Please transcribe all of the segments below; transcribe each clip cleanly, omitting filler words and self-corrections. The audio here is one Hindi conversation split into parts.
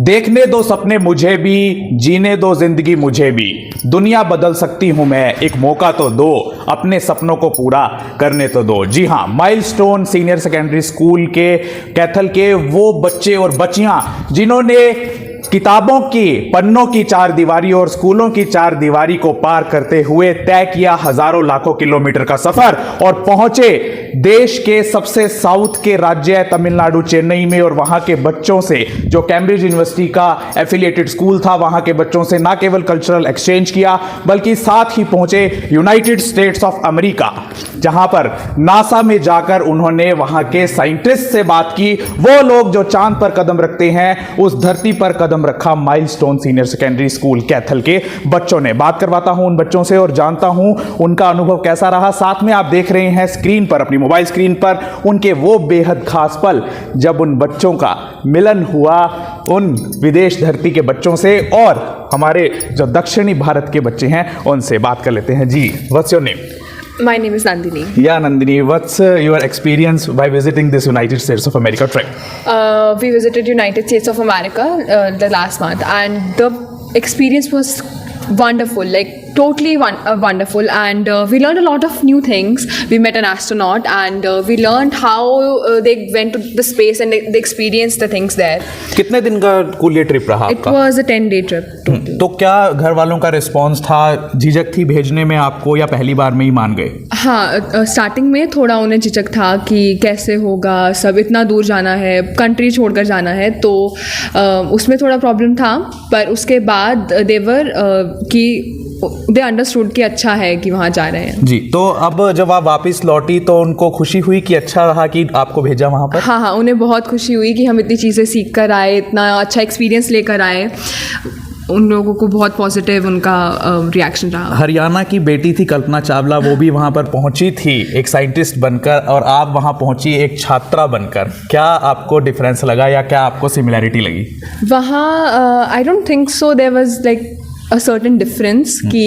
देखने दो सपने मुझे भी, जीने दो जिंदगी मुझे भी, दुनिया बदल सकती हूं मैं, एक मौका तो दो, अपने सपनों को पूरा करने तो दो। जी हां, माइलस्टोन सीनियर सेकेंडरी स्कूल के कैथल के वो बच्चे और बच्चियां जिन्होंने किताबों की पन्नों की चार दीवारी और स्कूलों की चार दीवारी को पार करते हुए तय किया हजारों लाखों किलोमीटर का सफर और पहुंचे देश के सबसे साउथ के राज्य तमिलनाडु चेन्नई में, और वहां के बच्चों से, जो कैम्ब्रिज यूनिवर्सिटी का एफिलिएटेड स्कूल था, वहां के बच्चों से ना केवल कल्चरल एक्सचेंज किया बल्कि साथ ही पहुंचे यूनाइटेड स्टेट्स ऑफ अमेरिका, जहां पर नासा में जाकर उन्होंने वहां के साइंटिस्ट से बात की। वो लोग जो चांद पर कदम रखते हैं, उस धरती पर कदम रखा milestone senior secondary school Kaithal के बच्चों ने। बात करवाता हूं उन बच्चों से और जानता हूं उनका अनुभव कैसा रहा। साथ में आप देख रहे हैं स्क्रीन पर, अपनी मोबाइल स्क्रीन पर, उनके वो बेहद खास पल जब उन बच्चों का मिलन हुआ उन विदेश धरती के बच्चों से और हमारे जो दक्षिणी भारत के बच्चे हैं उनसे। बात कर लेते हैं। जी, what's your name? My name is Nandini. Yeah, Nandini, what's your experience by visiting this United States of America trip? We visited United States of America the last month, and the experience was wonderful, like totally wonderful, and we learned a lot of new things. We met an astronaut, and we learned how they went to the space and they experienced the things there. कितने दिन का कुल ये ट्रिप रहा It आपका? was a 10-day trip. तो क्या घर वालों का रिस्पॉन्स था? झिझक थी भेजने में आपको या पहली बार में ही मान गए? हाँ, स्टार्टिंग में थोड़ा उन्हें झिझक था कि कैसे होगा, सब इतना दूर जाना है, कंट्री छोड़कर जाना है, तो उसमें थोड़ा प्रॉब्लम था। पर उसके बाद देवर कि दे अंडरस्टूड कि अच्छा है कि वहाँ जा रहे हैं। जी, तो अब जब आप वापस लौटी तो उनको खुशी हुई कि अच्छा रहा कि आपको भेजा वहाँ पर? हाँ, उन्हें बहुत खुशी हुई कि हम इतनी चीज़ें सीख कर आए, इतना अच्छा एक्सपीरियंस लेकर आए। उन लोगों को बहुत पॉजिटिव उनका रिएक्शन रहा। हरियाणा की बेटी थी कल्पना चावला, वो भी वहाँ पर पहुँची थी एक साइंटिस्ट बनकर, और आप वहाँ पहुँची एक छात्रा बनकर। क्या आपको डिफरेंस लगा या क्या आपको सिमिलैरिटी लगी? वहाँ I don't think so there was like a certain difference कि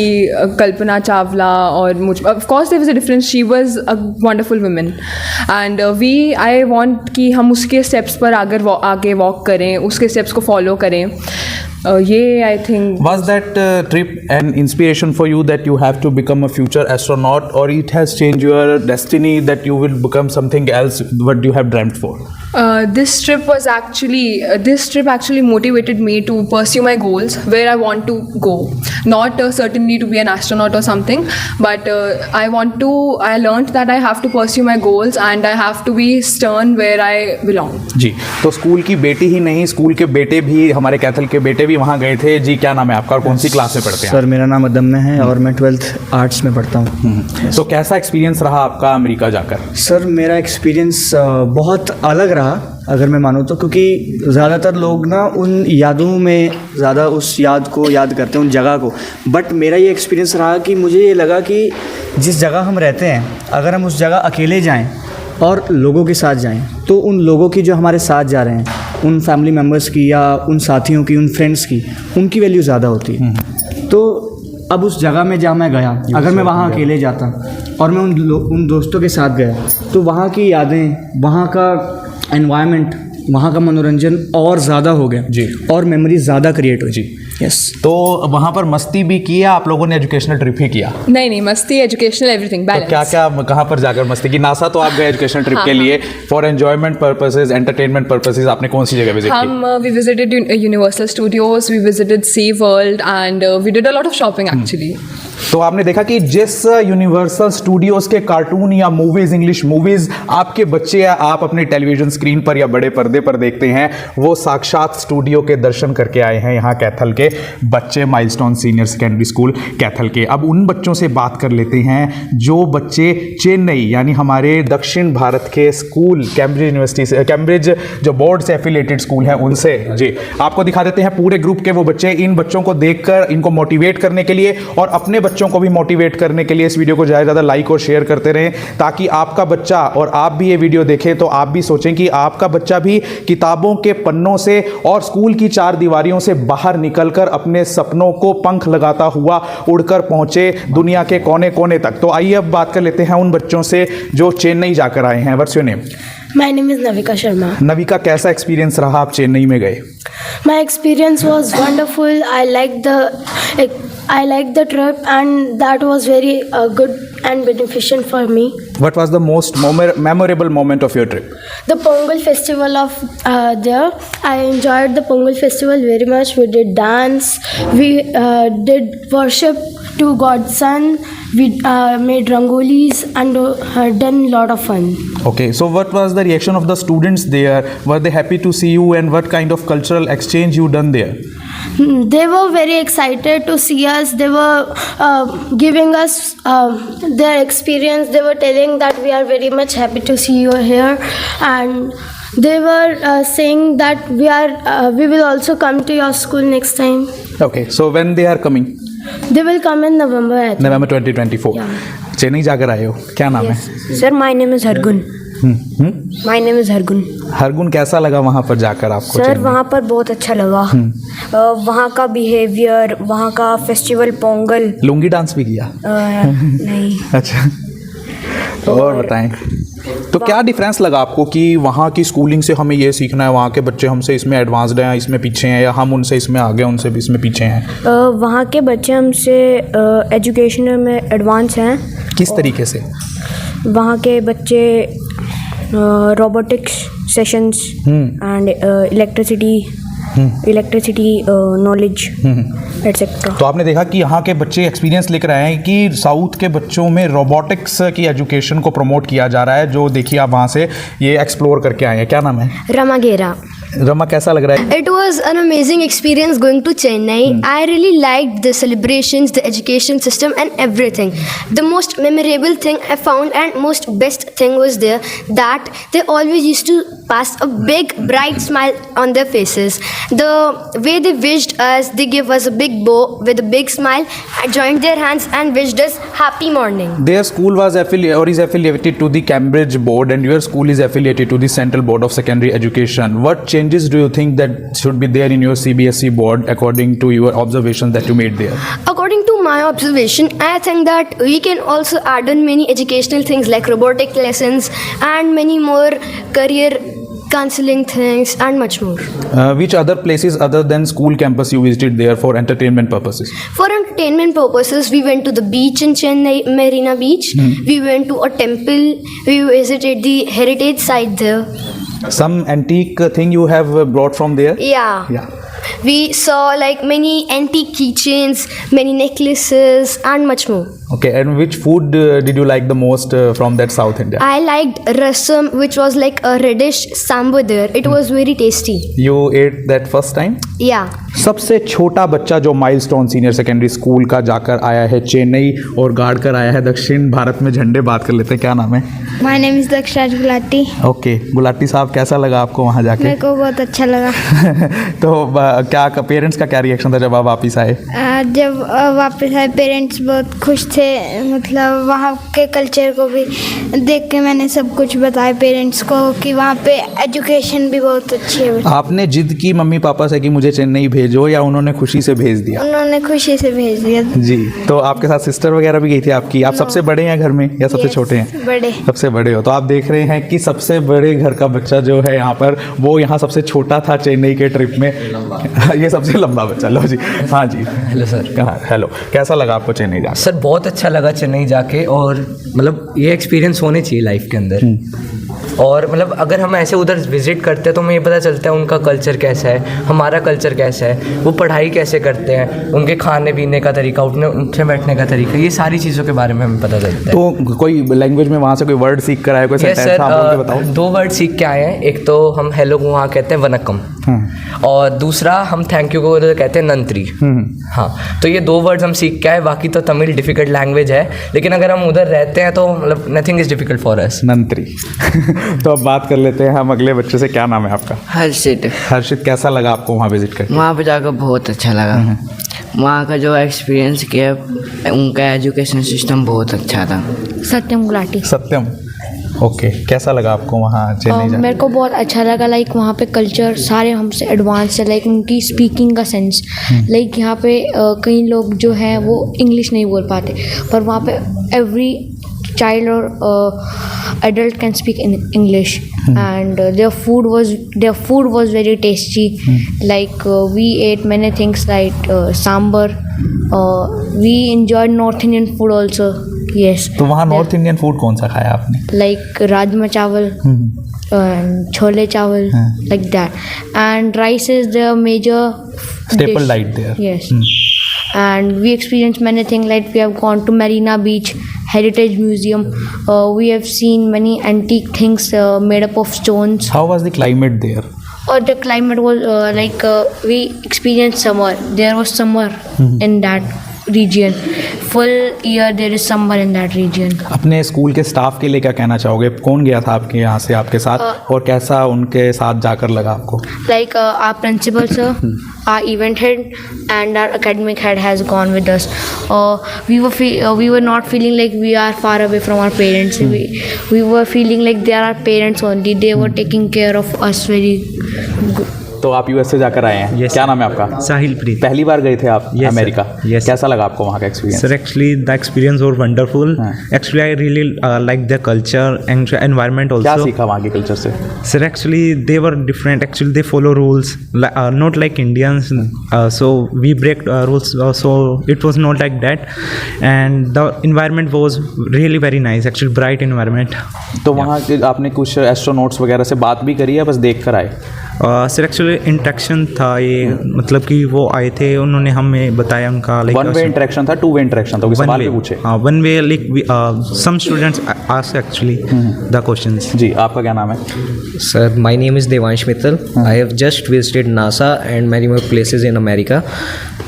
कल्पना चावला और मुझ, of course there was a difference, she was a wonderful woman, and I want कि हम उसके steps पर आगे walk करें, उसके steps को follow करें। ये I think Was that trip an inspiration for you that you have to become a future astronaut, or it has changed your destiny that you will become something else what you have dreamt for? This trip actually motivated me to pursue my goals where I want to go. Not certainly to be an astronaut or something, but I learned that I have to pursue my goals and I have to be stern where I belong. जी, तो स्कूल की बेटी ही नहीं, स्कूल के बेटे भी, हमारे कैथल के बेटे भी वहाँ गए थे। जी, क्या नाम है आपका और कौन सी क्लास में पढ़ते हैं? सर, मेरा नाम अदम्य है और मैं 12th आर्ट्स में पढ़ता हूँ। तो कैसा एक्सपीरियंस रहा आपका अमेरिका जाकर? सर, मेरा एक्सपीरियंस बहुत अलग रहा अगर मैं मानूँ तो, क्योंकि ज़्यादातर लोग ना उन यादों में ज़्यादा उस याद को याद करते हैं, उन जगह को। बट मेरा ये एक्सपीरियंस रहा कि मुझे ये लगा कि जिस जगह हम रहते हैं, अगर हम उस जगह अकेले जाएं और लोगों के साथ जाएं, तो उन लोगों की जो हमारे साथ जा रहे हैं, उन फैमिली मेम्बर्स की या उन साथियों की, उन फ्रेंड्स की, उनकी वैल्यू ज़्यादा होती है। तो अब उस जगह में जहाँ मैं गया, अगर मैं वहाँ अकेले जाता और मैं उन दोस्तों के साथ गया, तो वहाँ की यादें, वहाँ का एनवायरनमेंट, वहाँ का मनोरंजन और ज़्यादा हो गया जी, और मेमोरी ज़्यादा क्रिएट हुई। जी, यस। तो वहाँ पर मस्ती भी की या आप लोगों ने एजुकेशनल ट्रिप ही किया? नहीं, मस्ती, एजुकेशनल, एवरीथिंग बैलेंस। तो क्या कहाँ पर जाकर मस्ती की? नासा तो आप गए एजुकेशनल ट्रिप के लिए, for enjoyment purposes, entertainment purposes, आपने कौन सी जगह विजिट की? We visited Universal Studios, we visited Sea World, and we did a lot of shopping actually. तो आपने देखा कि जिस यूनिवर्सल स्टूडियोज के कार्टून या मूवीज, इंग्लिश मूवीज आपके बच्चे या आप अपने टेलीविजन स्क्रीन पर या बड़े पर्दे पर देखते हैं, वो साक्षात स्टूडियो के दर्शन करके आए हैं यहाँ कैथल के बच्चे, milestone senior secondary school Kaithal के। अब उन बच्चों से बात कर लेते हैं जो बच्चे चेन्नई, यानी हमारे दक्षिण भारत के स्कूल, कैम्ब्रिज यूनिवर्सिटी से, कैम्ब्रिज जो बोर्ड से एफिलिएटेड स्कूल है उनसे। जी, आपको दिखा देते हैं पूरे ग्रुप के वो बच्चे। इन बच्चों को देखकर इनको मोटिवेट करने के लिए और अपने बच्चों को भी मोटिवेट करने के लिए इस वीडियो को ज़्यादा लाइक और शेयर करते रहें, ताकि आपका बच्चा और आप भी ये वीडियो देखें तो आप भी सोचें कि आपका बच्चा भी किताबों के पन्नों से और स्कूल की चार दीवारियों से बाहर निकलकर अपने सपनों को पंख लगाता हुआ उड़कर पहुंचे दुनिया के कोने कोने तक। तो आइए अब बात कर लेते हैं उन बच्चों से जो चेन्नई जाकर आए हैं। What's your name? My name is Navika Sharma. Navika, कैसा एक्सपीरियंस रहा आप चेन्नई में गए? My experience was wonderful. I liked the trip, and that was very good and beneficial for me. What was the most memorable moment of your trip? The Pongal festival of there. I enjoyed the Pongal festival very much. We did dance. We did worship to God's Son. We made rangolis and done a lot of fun. Okay, so what was the reaction of the students there? Were they happy to see you, and what kind of cultural exchange you done there? They were very excited to see us. They were giving us their experience. They were telling that we are very much happy to see you here, and they were saying that we will also come to your school next time. Okay, so when they are coming? They will come in November, I think. November 2024. Yeah. Chennai जाकर आए हो, क्या नाम है? Sir my name is Hargun. My name is Hargun. Hargun, कैसा लगा वहाँ पर जाकर आपको? सर चेन्नई? वहाँ पर बहुत अच्छा लगा. वहाँ का बिहेवियर, वहाँ का फेस्टिवल पोंगल. लुंगी डांस भी किया? नहीं. अच्छा, और बताएं, तो क्या डिफरेंस लगा आपको कि वहाँ की स्कूलिंग से हमें ये सीखना है, वहाँ के बच्चे हमसे इसमें एडवांस्ड हैं, इसमें पीछे हैं, या हम उनसे इसमें आगे उनसे भी इसमें पीछे हैं? वहाँ के बच्चे हमसे एजुकेशन में एडवांस हैं. किस तरीके से? वहाँ के बच्चे robotics sessions and electricity knowledge etcetera. तो आपने देखा कि यहाँ के बच्चे एक्सपीरियंस लेकर आए हैं कि साउथ के बच्चों में रोबोटिक्स की एजुकेशन को प्रमोट किया जा रहा है, जो देखिए आप वहाँ से ये एक्सप्लोर करके आए हैं. क्या नाम है? रमा गेरा. रमा, कैसा लग रहा है? It was an amazing experience going to Chennai. I really liked the celebrations, the education system and everything. The most memorable thing I found and most best thing was there that they always used to pass a big bright smile on their faces. The way they wished us, they gave us a big bow with a big smile, joined their hands and wished us happy morning. Their school was is affiliated to the Cambridge board, and your school is affiliated to the Central Board of Secondary Education. What changes do you think that should be there in your CBSE board according to your observations that you made there? According to my observation, I think that we can also add on many educational things like robotic lessons and many more career counseling things and much more. Which other places other than school campus you visited there for entertainment purposes? For entertainment purposes, we went to the beach in Chennai, Marina Beach. We went to a temple. We visited the heritage site there. Some antique thing you have brought from there? Yeah. We saw like many antique keychains, many necklaces and much more. Okay, and which food did you like the most from that South India? I liked rasam, which was like a reddish sambar there. It was very tasty. You ate that first time? Yeah. सबसे छोटा बच्चा जो माइलस्टोन सीनियर सेकेंडरी स्कूल का जाकर आया है चेन्नई और गार्ड कर आया है दक्षिण भारत में झंडे, बात कर लेते हैं. क्या नाम है? My name is Dakshraj Gulati. Okay, Gulati साहब, कैसा लगा आपको वहाँ जाके? मेरे को बहुत अच्छा लगा. तो क्या पेरेंट्स का क्या रिएक्शन था जब आप वापस आए? जब वापस आए पेरेंट्स बहुत खुश थे. मतलब वहाँ के कल्चर को भी देख के मैंने सब कुछ बताया पेरेंट्स को कि वहाँ पे एजुकेशन भी बहुत अच्छी है. आपने जिद की मम्मी पापा से कि मुझे चेन्नई भेजो, या उन्होंने खुशी से भेज दिया? उन्होंने खुशी से भेज दिया. जी. तो आपके साथ सिस्टर वगैरह भी गई थी आपकी? आप सबसे बड़े हैं घर में या सबसे छोटे हैं? बड़े. सबसे बड़े हो. तो आप देख रहे हैं कि सबसे बड़े घर का बच्चा जो है यहाँ पर, वो यहाँ सबसे छोटा था चेन्नई के ट्रिप में. ये सबसे लंबा बच्चा. लो जी. हाँ जी. Hello sir. हाँ, हेलो. कैसा लगा आपको चेन्नई जाकर? सर बहुत अच्छा लगा चेन्नई जाके, और मतलब ये एक्सपीरियंस होने चाहिए लाइफ के अंदर. और मतलब अगर हम ऐसे उधर विजिट करते हैं तो हमें ये पता चलता है उनका कल्चर कैसा है, हमारा कल्चर कैसा है, वो पढ़ाई कैसे करते हैं, उनके खाने पीने का तरीका, उठने बैठने का तरीका, ये सारी चीज़ों के बारे में हमें पता चलता है. तो कोई लैंग्वेज में वहाँ से कोई वर्ड सीख कर आए, कोई सेंटेंस आप बोल के बताओ? 2 वर्ड सीख के आए हैं. एक तो हम हेलो को वहाँ कहते हैं वनक्कम, और दूसरा हम थैंक यू को उधर कहते हैं नंत्री. हाँ, तो ये 2 वर्ड्स हम सीख के आए. बाकी तो तमिल डिफिकल्ट लैंग्वेज है, लेकिन अगर हम उधर रहते हैं तो मतलब nothing is difficult for us. नंत्री. तो अब बात कर लेते हैं हम अगले बच्चे से. क्या नाम है आपका? हर्षित. हर्षित, कैसा लगा आपको वहाँ विजिट करके? वहाँ पे जाकर बहुत अच्छा लगा. वहाँ का जो एक्सपीरियंस किया, उनका एजुकेशन सिस्टम बहुत अच्छा था. सत्यम गुलाटी. सत्यम. ओके, कैसा लगा आपको वहाँ चेन्नई जाकर? मेरे को बहुत अच्छा लगा. लाइक वहाँ पे कल्चर सारे हमसे एडवांस है. लाइक उनकी स्पीकिंग का सेंस. लाइक यहाँ पे कई लोग जो हैं वो इंग्लिश नहीं बोल पाते, पर वहाँ पे every child or adult can speak in English, and their food was very tasty. Like we ate many things like sambar. We enjoyed North Indian food also. Yes. तो वहाँ नॉर्थ इंडियन फूड कौन सा खाया आपने? Like rajma chawal and chole chawal, like that. And rice is the major Staple dish. diet there. Yes. And we experienced many things, like we have gone to Marina Beach, Heritage Museum. We have seen many antique things made up of stones. How was the climate there? Or the climate was we experienced summer. There was summer in that region. Full year there is summer in that region. अपने स्कूल के स्टाफ के लिए क्या कहना चाहोगे? कौन गया था आपके यहाँ से आपके साथ और कैसा उनके साथ जाकर लगा आपको? Like our principal sir, our event head, and our academic head has gone with us. We were not feeling like we are far away from our parents. We were feeling like they are our parents only. They were taking care of us very good. तो आप यूएस से जाकर आए हैं? Yes, क्या नाम है आपका? साहिल प्रीत. पहली बार गए थे आप Yes, अमेरिका? Yes. कैसा लगा आपको वहाँ का experience? Sir, actually the experience was wonderful. Actually I really like their culture and environment also. क्या सीखा वहाँ के कल्चर से? Sir, actually they were different. Actually they follow rules, not like Indians. So we break rules. So it was not like that. And the environment was really very nice. Actually bright environment. तो वहाँ आपने कुछ एस्ट्रोनॉट्स वगैरह से बात भी करी है, बस देख कर आए? सर एक्चुअली इंटरेक्शन था ये, मतलब कि वो आए थे, उन्होंने हमें बताया उनका लाइक वन वे इंटरेक्शन था, टू वे इंटरेक्शन था, सवाल भी पूछे? हाँ, one way like some students ask actually the questions. जी, आपका क्या नाम है? Sir my name is Devansh Mittal. I have just visited NASA and many more places in America.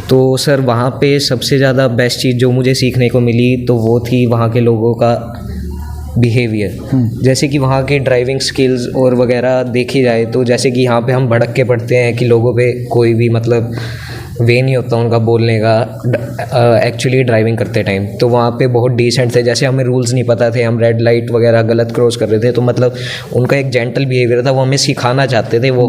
तो सर वहाँ पे सबसे ज़्यादा बेस्ट चीज़ जो मुझे सीखने को मिली तो वो थी वहाँ के लोगों का बिहेवियर. जैसे कि वहाँ के ड्राइविंग स्किल्स और वगैरह देखी जाए तो जैसे कि यहाँ पे हम भड़क के पढ़ते हैं कि लोगों पे कोई भी मतलब वे नहीं होता उनका बोलने का एक्चुअली ड्राइविंग करते टाइम. तो वहाँ पे बहुत डिसेंट थे. जैसे हमें रूल्स नहीं पता थे, हम रेड लाइट वगैरह गलत क्रॉस कर रहे थे, तो मतलब उनका एक जेंटल बिहेवियर था. वो हमें सिखाना चाहते थे, वो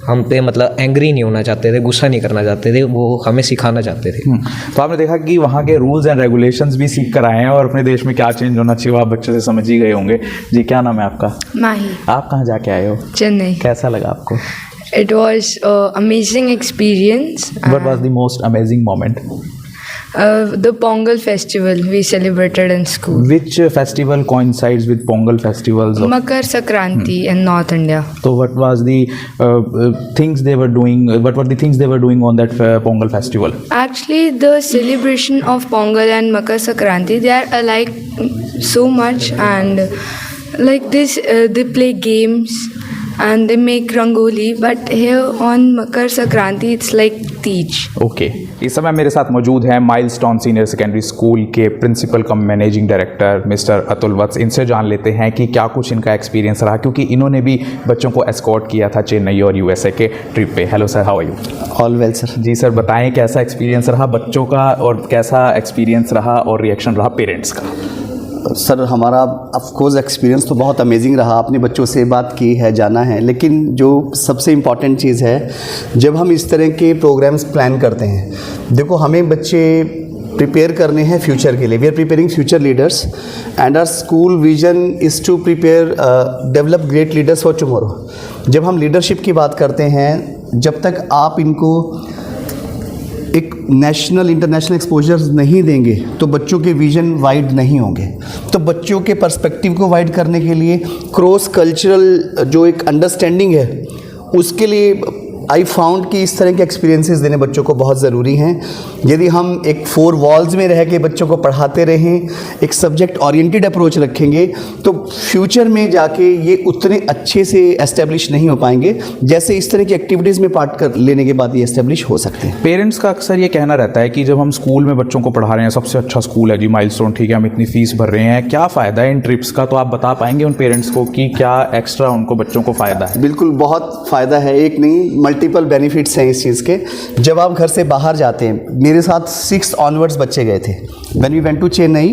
हम पे मतलब एंग्री नहीं होना चाहते थे, गुस्सा नहीं करना चाहते थे, वो हमें सिखाना चाहते थे. तो आपने देखा कि वहाँ के रूल्स एंड रेगुलेशंस भी सीख कर आए हैं और अपने देश में क्या चेंज होना चाहिए वो आप बच्चे से समझ ही गए होंगे. जी, क्या नाम है आपका? Mahi, आप कहाँ जाके आए हो? Chennai. कैसा लगा आपको? It was amazing experience. What was the most amazing moment? The Pongal festival we celebrated in school. Which festival coincides with Pongal festivals? Makar Sankranti in North India. So what was the things they were doing? What were the things they were doing on that Pongal festival? Actually, the celebration of Pongal and Makar Sankranti, they are alike so much, and like this, they play games and they make rangoli. But here on Makar Sankranti, it's like Teej. Okay, इस समय मेरे साथ मौजूद हैं माइलस्टोन सीनियर सेकेंडरी स्कूल के principal cum managing director mister Atul Vats. इनसे जान लेते हैं कि क्या कुछ इनका एक्सपीरियंस रहा, क्योंकि इन्होंने भी बच्चों को एस्कॉर्ट किया था चेन्नई और यूएसए के ट्रिप पे. Hello sir, how are you? All well sir. जी सर, बताएं कैसा एक्सपीरियंस रहा बच्चों का और कैसा एक्सपीरियंस रहा और रिएक्शन रहा पेरेंट्स का? सर हमारा ऑफकोर्स एक्सपीरियंस तो बहुत अमेजिंग रहा. आपने बच्चों से बात की है, जाना है, लेकिन जो सबसे इम्पॉर्टेंट चीज़ है जब हम इस तरह के प्रोग्राम्स प्लान करते हैं, देखो हमें बच्चे प्रिपेयर करने हैं फ्यूचर के लिए. We are preparing future leaders and our school vision is to prepare develop great leaders for tomorrow. जब हम लीडरशिप की बात करते हैं, जब तक आप इनको एक नेशनल इंटरनेशनल एक्सपोजर नहीं देंगे तो बच्चों के विजन वाइड नहीं होंगे. तो बच्चों के पर्सपेक्टिव को वाइड करने के लिए क्रॉस कल्चरल जो एक अंडरस्टैंडिंग है उसके लिए आई फाउंड कि इस तरह के एक्सपीरियंसेस देने बच्चों को बहुत ज़रूरी हैं. यदि हम एक 4 वॉल्स में रह के बच्चों को पढ़ाते रहें, एक सब्जेक्ट ओरिएंटेड अप्रोच रखेंगे, तो फ्यूचर में जाके ये उतने अच्छे से एस्टेब्लिश नहीं हो पाएंगे जैसे इस तरह की एक्टिविटीज़ में पार्ट कर लेने के बाद ये एस्टेब्लिश हो सकते हैं. पेरेंट्स का अक्सर ये कहना रहता है कि जब हम स्कूल में बच्चों को पढ़ा रहे हैं, सबसे अच्छा स्कूल है जी माइलस्टोन, ठीक है, हम इतनी फ़ीस भर रहे हैं, क्या फ़ायदा है इन ट्रिप्स का? तो आप बता पाएंगे उन पेरेंट्स को कि क्या एक्स्ट्रा उनको बच्चों को फ़ायदा है? बिल्कुल, बहुत फ़ायदा है. एक नहीं, मल्टीपल बेनिफिट्स हैं इस चीज़ के. जब आप घर से बाहर जाते हैं, मेरे साथ 6 ऑनवर्ड्स बच्चे गए थे. When we went to Chennai,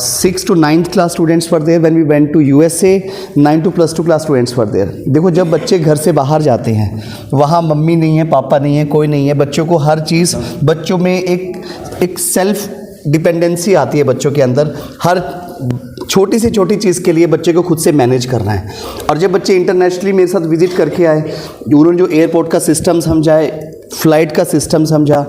6 to 9th class students were there. When we went to USA, 9 to +2 class students were there. देखो, जब बच्चे घर से बाहर जाते हैं, वहाँ मम्मी नहीं है, पापा नहीं है, कोई नहीं है, बच्चों को हर चीज़, बच्चों में एक सेल्फ डिपेंडेंसी आती है बच्चों के अंदर. छोटी से छोटी चीज़ के लिए बच्चे को खुद से मैनेज करना है। और जब बच्चे इंटरनेशनली मेरे साथ विजिट करके आए, उन्होंने जो एयरपोर्ट का सिस्टम समझाए, फ़्लाइट का सिस्टम समझा,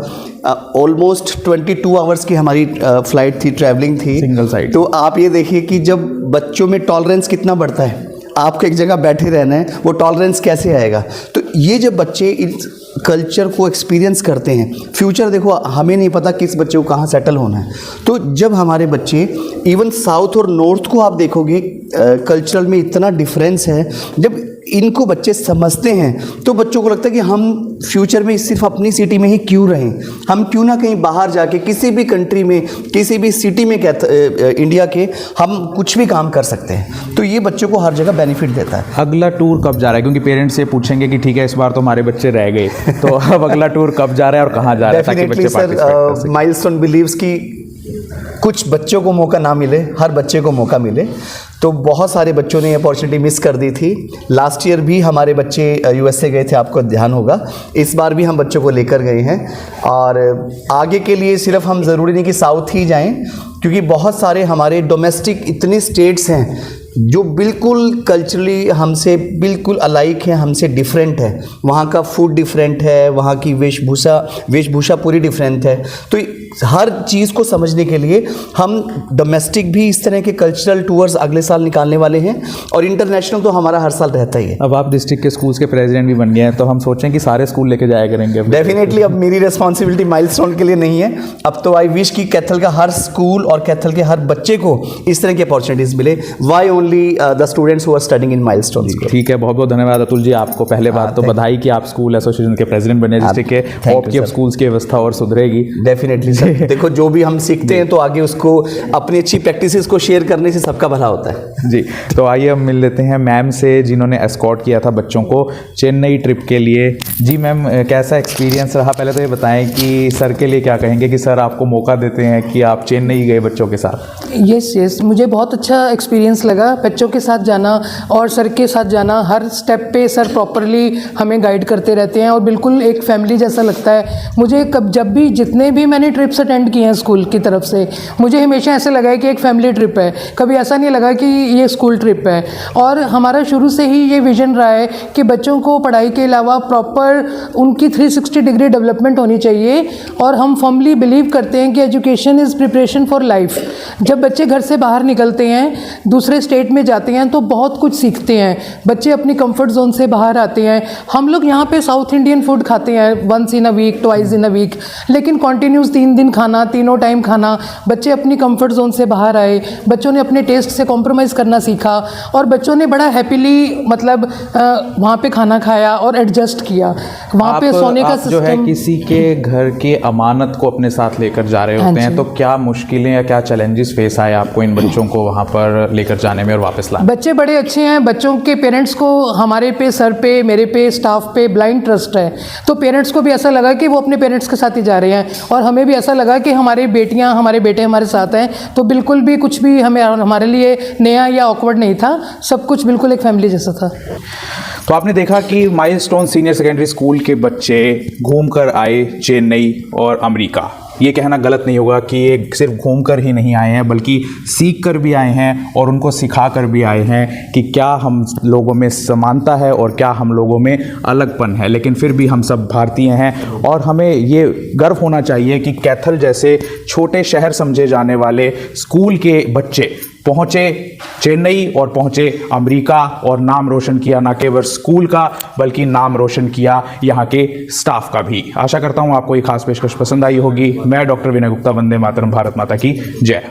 ऑलमोस्ट 22 आवर्स की हमारी फ़्लाइट थी, ट्रैवलिंग थी सिंगल साइड। तो आप ये देखिए कि जब बच्चों में टॉलरेंस कितना बढ़ता है, आपको एक जगह बैठे रहना है, वो टॉलरेंस कैसे आएगा। तो ये जब बच्चे इस कल्चर को एक्सपीरियंस करते हैं, फ्यूचर देखो हमें नहीं पता किस बच्चे को कहाँ सेटल होना है, तो जब हमारे बच्चे इवन साउथ और नॉर्थ को आप देखोगे कल्चरल में इतना डिफरेंस है, जब इनको बच्चे समझते हैं तो बच्चों को लगता है कि हम फ्यूचर में सिर्फ अपनी सिटी में ही क्यों रहें, हम क्यों ना कहीं बाहर जाके किसी भी कंट्री में, किसी भी सिटी में इंडिया के हम कुछ भी काम कर सकते हैं। तो ये बच्चों को हर जगह बेनिफिट देता है। अगला टूर कब जा रहा है, क्योंकि पेरेंट्स से पूछेंगे कि ठीक है इस बार तो हमारे बच्चे रह गए, तो अब अगला टूर कब जा रहा है और कहाँ जा रहा है, ताकि बच्चे पार्टिसिपेट कर सकें। माइलस्टोन बिलीव्स कि कुछ बच्चों को मौका ना मिले, हर बच्चे को मौका मिले। तो बहुत सारे बच्चों ने अपॉर्चुनिटी मिस कर दी थी। लास्ट ईयर भी हमारे बच्चे यूएसए गए थे, आपको ध्यान होगा। इस बार भी हम बच्चों को लेकर गए हैं, और आगे के लिए सिर्फ हम ज़रूरी नहीं कि साउथ ही जाएं, क्योंकि बहुत सारे हमारे डोमेस्टिक इतने स्टेट्स हैं जो बिल्कुल कल्चरली हमसे बिल्कुल अलाइक है, हमसे डिफरेंट है। वहाँ का फूड डिफरेंट है, वहाँ की वेशभूषा पूरी डिफरेंट है। तो हर चीज़ को समझने के लिए हम डोमेस्टिक भी इस तरह के कल्चरल टूर्स अगले साल निकालने वाले हैं, और इंटरनेशनल तो हमारा हर साल रहता ही है। अब आप डिस्ट्रिक्ट के स्कूल्स के प्रेसिडेंट भी बन गए हैं, तो हम सोचें कि सारे स्कूल लेके जाया करेंगे। डेफिनेटली अब मेरी रिस्पॉन्सिबिलिटी माइलस्टोन के लिए नहीं है, अब तो आई विश कि कैथल का हर स्कूल और कैथल के हर बच्चे को इस तरह की अपॉर्चुनिटीज़ मिले। Why only the students who are studying in Milestone. ठीक है, बहुत बहुत धन्यवाद अतुल जी आपको। पहले बात तो बधाई कि आप स्कूल एसोसिएशन के प्रेसिडेंट बने डिस्ट्रिक्ट के। होप कि अब स्कूल्स की व्यवस्था और सुधरेगी। डेफिनेटली सर, देखो जो भी हम सीखते हैं तो आगे उसको अपनी अच्छी प्रैक्टिसेस को शेयर करने से सबका भला होता है जी। तो आइए हम मिल लेते हैं मैम से, जिन्होंने एस्कॉर्ट किया था बच्चों को चेन्नई ट्रिप के लिए। जी मैम, कैसा एक्सपीरियंस रहा? पहले तो ये बताएं कि सर के लिए क्या कहेंगे कि सर आपको मौका देते हैं कि आप चेन्नई गए बच्चों के साथ। यस, मुझे बहुत अच्छा एक्सपीरियंस लगा बच्चों के साथ जाना और सर के साथ जाना। हर स्टेप पे सर प्रॉपरली हमें गाइड करते रहते हैं और बिल्कुल एक फैमिली जैसा लगता है मुझे। जब भी जितने भी मैंने ट्रिप्स अटेंड किए हैं स्कूल की तरफ से, मुझे हमेशा ऐसे लगा है कि एक फैमिली ट्रिप है, कभी ऐसा नहीं लगा कि ये स्कूल ट्रिप है। और हमारा शुरू से ही ये विजन रहा है कि बच्चों को पढ़ाई के अलावा प्रॉपर उनकी 360 डिग्री डेवलपमेंट होनी चाहिए, और हम फर्मली बिलीव करते हैं कि education is preparation for life. जब बच्चे घर से बाहर निकलते हैं, दूसरे स्टेट में जाते हैं, तो बहुत कुछ सीखते हैं। बच्चे अपनी कंफर्ट जोन से बाहर आते हैं। हम लोग यहाँ पे साउथ इंडियन फूड खाते हैं once in a week, twice in a week, लेकिन कॉन्टीन्यूस 3 दिन खाना, तीनों टाइम खाना। बच्चे अपनी कंफर्ट जोन से बाहर आए, बच्चों ने अपने टेस्ट से कॉम्प्रोमाइज़ करना सीखा, और बच्चों ने बड़ा हैप्पीली मतलब वहाँ पे खाना खाया और एडजस्ट किया। वहाँ पे सोने का जो है किसी के घर के अमानत को अपने साथ लेकर जा रहे होते हैं, तो क्या मुश्किलें या क्या चैलेंजेस फेस आए आपको इन बच्चों को वहाँ पर लेकर जाने में और वापस लाने? बच्चे बड़े अच्छे हैं। बच्चों के पेरेंट्स को हमारे पे, सर पे, मेरे पे, स्टाफ पे ब्लाइंड ट्रस्ट है। तो पेरेंट्स को भी ऐसा लगा कि वो अपने पेरेंट्स के साथ ही जा रहे हैं, और हमें भी ऐसा लगा कि हमारी बेटियां, हमारे बेटे हमारे साथ हैं। तो बिल्कुल भी कुछ भी हमारे लिए नया या ऑकवर्ड नहीं था, सब कुछ बिल्कुल एक फैमिली जैसा था। तो आपने देखा कि माइलस्टोन सीनियर सेकेंडरी स्कूल के बच्चे घूम कर आए चेन्नई और अमेरिका। ये कहना गलत नहीं होगा कि ये सिर्फ घूम कर ही नहीं आए हैं, बल्कि सीख कर भी आए हैं और उनको सिखा कर भी आए हैं कि क्या हम लोगों में समानता है और क्या हम लोगों में अलगपन है। लेकिन फिर भी हम सब भारतीय हैं, और हमें ये गर्व होना चाहिए कि कैथल जैसे छोटे शहर समझे जाने वाले स्कूल के बच्चे पहुँचे चेन्नई और पहुँचे अमेरिका, और नाम रोशन किया न केवल स्कूल का बल्कि नाम रोशन किया यहाँ के स्टाफ का भी। आशा करता हूँ आपको ये खास पेशकश पसंद आई होगी। मैं डॉक्टर विनय गुप्ता, वंदे मातरम, भारत माता की जय।